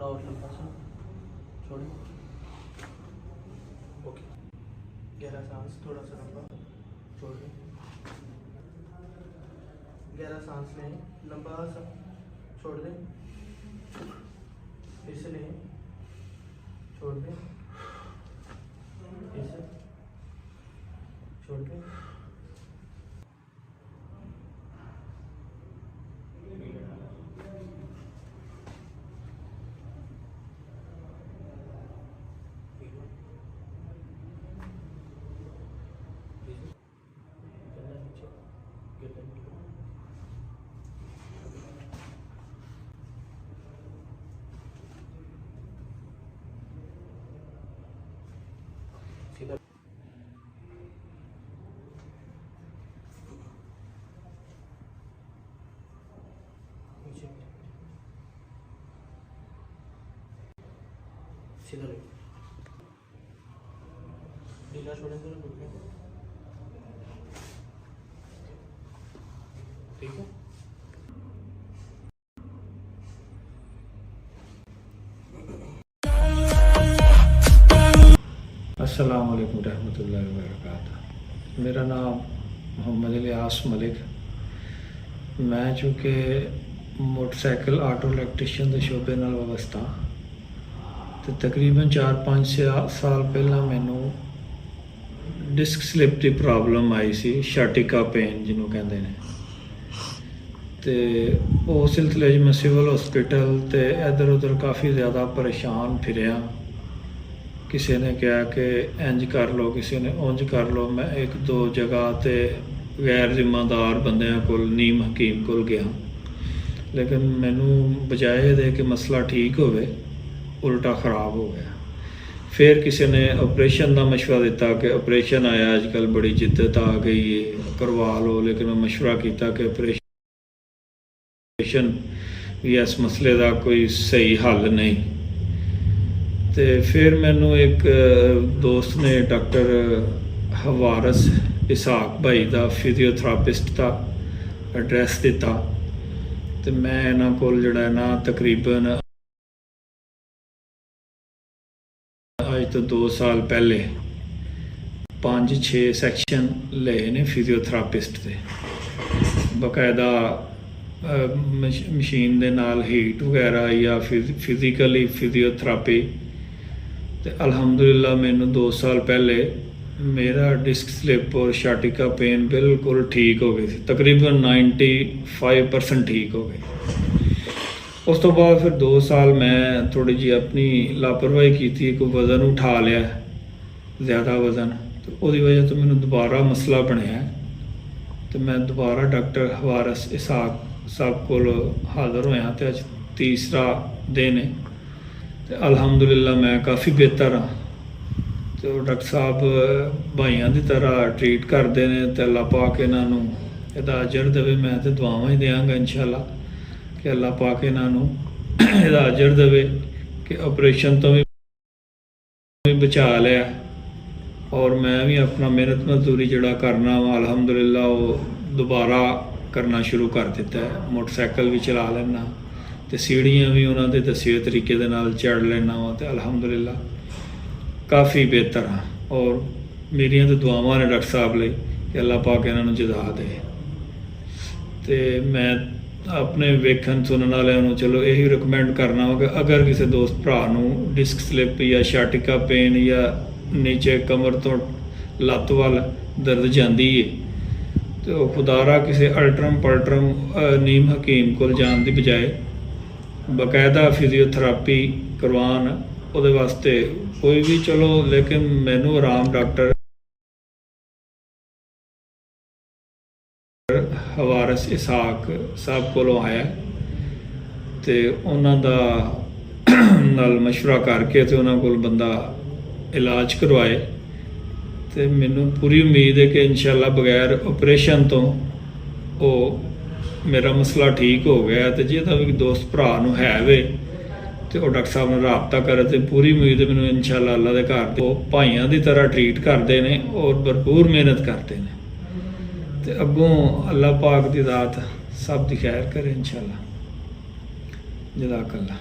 और लंबा सा छोड़े। ओके, गहरा सांस, थोड़ा सा लंबा छोड़ दें। गहरा सांस लें, लंबा सा छोड़ दें, फिर से लें, छोड़ दें, फिर से छोड़ दें। सीधा नीचे, सीधा लें, ढीला छोड़ें तो रुकें। ठीक है। अस्सलाम वालेकुम रहमतुल्लाहि व बरकातहू। मेरा नाम मोहम्मद इलियास मलिक। मैं चूँकि मोटरसाइकिल आटो इलैक्ट्रीशियन के शोबे नाल वाबस्ता, तो तकरीबन 4-5 साल पहला मैनू डिस्क स्लिप की प्रॉब्लम आई सी, शाटिका पेन जिन्हों कहते हैं। तो उस सिलसिले मैं सिविल हॉस्पिटल तो इधर उधर काफ़ी ज़्यादा परेशान फिरिया। किसी ने कहा कि इंज कर लो, किसी ने उंज कर लो। मैं 1-2 जगह ते गैर जिम्मेदार बंदियां कोल, नीम हकीम कोल गया, लेकिन मैनू बजाए दे कि मसला ठीक होवे, उल्टा ख़राब हो गया। फिर किसी ने ऑपरेशन का मशवरा दिता कि ऑपरेशन आया, अजकल बड़ी जिद्दत आ गई है, करवा लो। लेकिन मैं मशवरा किया कि ऑपरेशन भी इस मसले का कोई सही हल नहीं। तो फिर मैनू एक दोस्त ने डॉक्टर हवारस इसाक भाई का, फिजियोथेरापिस्ट का एड्रैस दिता। तो मैं इन्हां कोल जिहड़ा ना तकरीबन अज तो 2 साल पहले 5-6 सैक्शन ले ने फिजियोथेरापिस्ट के, बकायदा मशीन दे नाल हीट वगैरह या फिजिकली फिजियोथेरापी। तो अल्हम्दुलिल्लाह मैनू 2 साल पहले मेरा डिस्क स्लिप और शाटिका पेन बिल्कुल ठीक हो गई थी, तकरीबन 95% ठीक हो गई। उस तो बाद फिर 2 साल मैं थोड़ी जी अपनी लापरवाही की थी, कोई वज़न उठा लिया ज़्यादा वज़न, तो उसकी वजह तो मैनू दोबारा मसला बनया। तो मैं दोबारा डॉक्टर हवारस इसाक साहब को हाज़र होया, तो अज तीसरा दिन है। तो अल्हम्दुलिल्लाह मैं काफ़ी बेहतर हाँ। तो डॉक्टर साहब भाइयों की तरह ट्रीट करते हैं, तो अल्लाह पाक इन्हों इहदा अजर देवे। मैं तो दुआवां ही देंगा इंशाअल्लाह कि अल्लाह पाक इन्हों इहदा अजर देवे कि ऑपरेशन तो भी बचा लिया। और मैं भी अपना मेहनत मजदूरी जड़ा करना वा, अल्हम्दुलिल्लाह वो दोबारा करना शुरू कर दिता है। मोटरसाइकिल भी चला लेना, तो सीढ़ियाँ भी उन्होंने दसे तरीके दे नाल चढ़ लेना वा, तो अल्हम्दुलिल्लाह काफ़ी बेहतर हाँ। और मेरिया तो दुआवां ने डॉक्टर साहब लई कि अल्लाह पाक इन्हों जदा दे। तो मैं अपने वेखन सुनने वालों चलो यही रिकमेंड करना वा कि अगर किसी दोस्त भरा डिस्क स्लिप या शाटिका पेन या नीचे कमर तो लत्त वाल दर्द जाती है, तो खुदारा किसी अल्ट्रम पल्ट्रम नीम हकीम को जाने की बजाय बाकायदा फिजियोथेरापी करवान उहदे वास्ते कोई भी चलो। लेकिन मैनू आराम डॉक्टर हवारस इसाक साहब को आया, तो उन्हों दा नाल मशवरा करके तो उन्होंने को बंदा इलाज करवाए। तो मैनू पूरी उम्मीद है कि इंशाअल्लाह बगैर ऑपरेशन तो वो मेरा मसला ठीक हो गया। तो जिहदा भी दोस्त भरा है वे तो वो डॉक्टर साहब ने राबता करे, तो पूरी उम्मीद है मैनू इंशाअल्लाह अल्लाह के घर तो भाइयों की तरह ट्रीट करते हैं और भरपूर मेहनत करते हैं। तो अगों अल्लाह पाक की दात सब दी खैर करे इंशाअल्लाह। जज़ाकल्लाह।